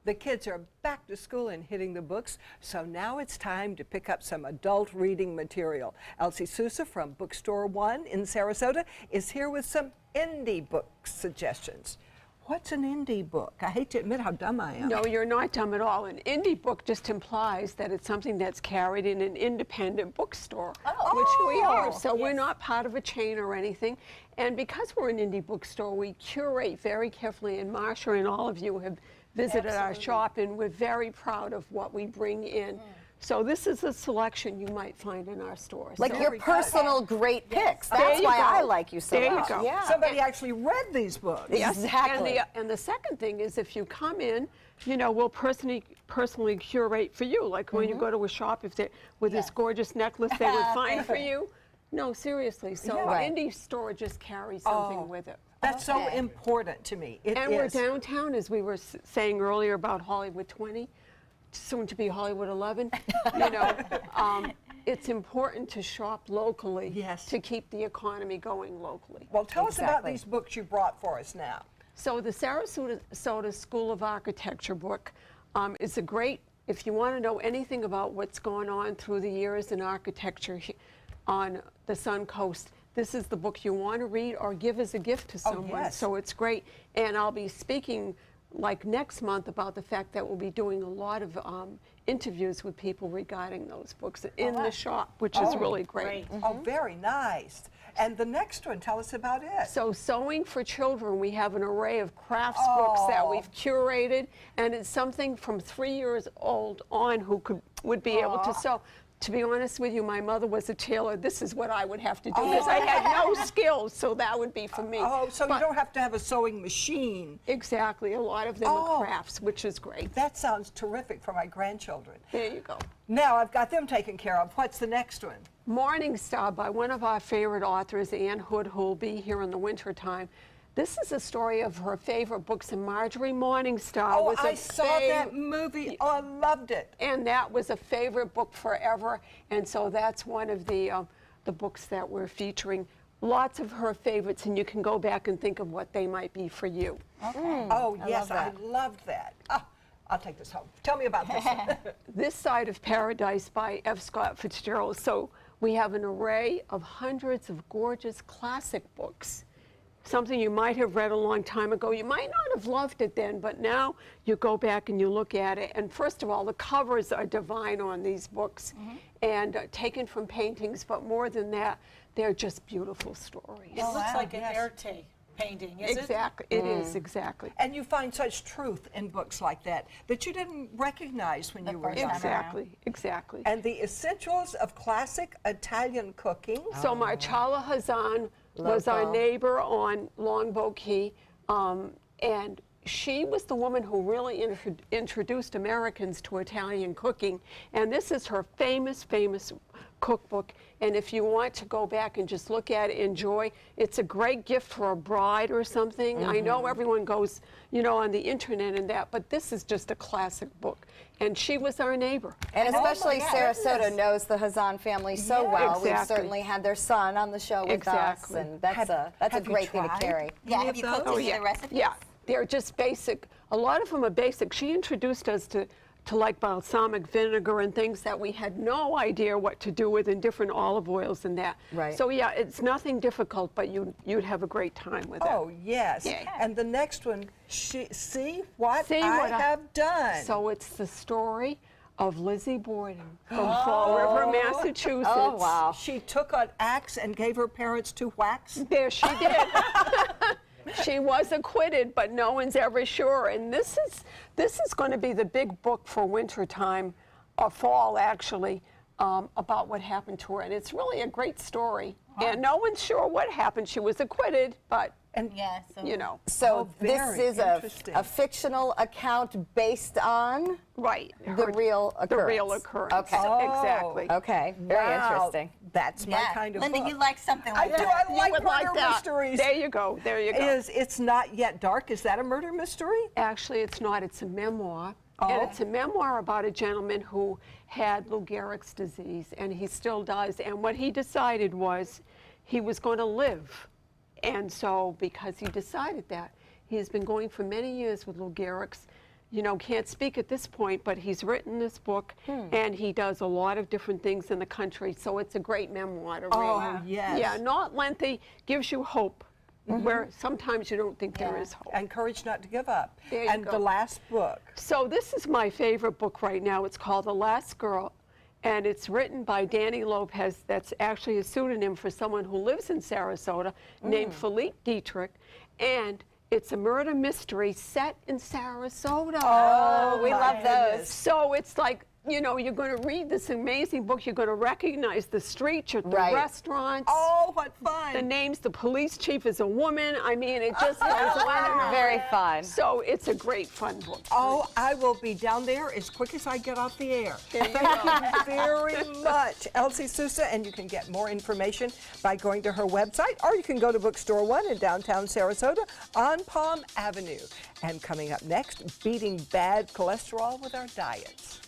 The kids are back to school and hitting the books, so now it's time to pick up some adult reading material. Elsie Sousa from Bookstore One in Sarasota is here with some indie book suggestions. What's an indie book? I hate to admit how dumb I am. No, you're not dumb at all. An indie book just implies that it's something that's carried in an independent bookstore, which we are. So we're not part of a chain or anything. And because we're an indie bookstore, we curate very carefully, and Marsha and all of you have visited our shop, and we're very proud of what we bring in. So this is a selection you might find in our stores. Like your personal great picks. There That's you why go. I like you so There you much. go. Yeah. Somebody actually read these books. Exactly. And the second thing is, if you come in, you know, we'll personally curate for you. Like when you go to a shop, if they with this gorgeous necklace they would find for you. No, seriously. So indie store just carries something with it. That's so important to me. It And is. we're downtown, as we were saying earlier about Hollywood 20, soon to be Hollywood 11. You know, it's important to shop locally to keep the economy going locally. Well, tell us about these books you brought for us now. So the Sarasota School of Architecture book is a great, if you want to know anything about what's going on through the years in architecture on the Sun Coast, this is the book you want to read or give as a gift to someone. So it's great. And I'll be speaking like next month about the fact that we'll be doing a lot of interviews with people regarding those books in the shop, which is really great. Oh, very nice. And the next one, tell us about it. So Sewing for Children, we have an array of crafts books that we've curated, and it's something from 3 years old on who would be able to sew. To be honest with you, my mother was a tailor. This is what I would have to do because I had no skills, so that would be for me. Oh, so you don't have to have a sewing machine. Exactly. A lot of them are crafts, which is great. That sounds terrific for my grandchildren. There you go. Now I've got them taken care of. What's the next one? Morning Star by one of our favorite authors, Anne Hood, who will be here in the wintertime. This is a story of her favorite books, and Marjorie Morningstar was I saw that movie. Oh, I loved it. And that was a favorite book forever, and so that's one of the books that we're featuring. Lots of her favorites, and you can go back and think of what they might be for you. Okay. Oh, yes, I loved that. Oh, I'll take this home. Tell me about this one. This Side of Paradise by F. Scott Fitzgerald. So we have an array of hundreds of gorgeous classic books. Something you might have read a long time ago. You might not have loved it then, but now you go back and you look at it. And first of all, the covers are divine on these books and taken from paintings, but more than that, they're just beautiful stories. It looks like an Erte painting, is it? Exactly, it is, exactly. And you find such truth in books like that that you didn't recognize when you were young. Exactly, exactly. And the essentials of classic Italian cooking. So Marcella Hazan was our neighbor on Longboat Key, and she was the woman who really introduced Americans to Italian cooking, and this is her famous cookbook. And if you want to go back and just look at it, enjoy, it's a great gift for a bride or something. I know everyone goes, you know, on the internet and that, but this is just a classic book. And she was our neighbor. And especially Sarasota knows the Hazan family so well. Exactly. We've certainly had their son on the show with us, and that's a great thing to carry. Yeah, have you cooked any of the recipes? Yeah, they're just basic. A lot of them are basic. She introduced us to like balsamic vinegar and things that we had no idea what to do with, and different olive oils and that. Right. So yeah, it's nothing difficult, but you'd have a great time with it. Oh, yes. Yeah. And the next one, see what See I what have done. So it's the story of Lizzie Borden from Fall River, Massachusetts. Oh, wow. She took an axe and gave her parents 2 whacks. There she did. She was acquitted, but no one's ever sure. And this is going to be the big book for winter time, or fall actually, about what happened to her. And it's really a great story. And no one's sure what happened. She was acquitted, but you know. So this is interesting. a fictional account based on the real occurrence. The real occurrence. Okay. Exactly. Okay. Very interesting. That's my kind of Linda, book. you like something like I do. that. I like would murder like that. mysteries. There you go. There you go. It's Not Yet Dark. Is that a murder mystery? Actually, it's not. It's a memoir. And it's a memoir about a gentleman who had Lou Gehrig's disease, and he still does. And what he decided was he was going to live. And so because he decided that, he has been going for many years with Lou Gehrig's, can't speak at this point, but he's written this book, and he does a lot of different things in the country, so it's a great memoir to read. Oh, yes. Yeah, not lengthy, gives you hope, where sometimes you don't think there is hope. And courage not to give up. There you And go. the last book. So this is my favorite book right now. It's called The Last Girl, and it's written by Danny Lopez. That's actually a pseudonym for someone who lives in Sarasota named Philippe Dietrich, and it's a murder mystery set in Sarasota. Oh, we love those. So it's like, you're going to read this amazing book. You're going to recognize the streets, the restaurants. Oh, what fun. The names, the police chief is a woman. I mean, it just goes on and on. Very fun. So it's a great fun book. Oh, I will be down there as quick as I get off the air. Thank you very much, Elsie Sousa, and you can get more information by going to her website, or you can go to Bookstore One in downtown Sarasota on Palm Avenue. And coming up next, beating bad cholesterol with our diets.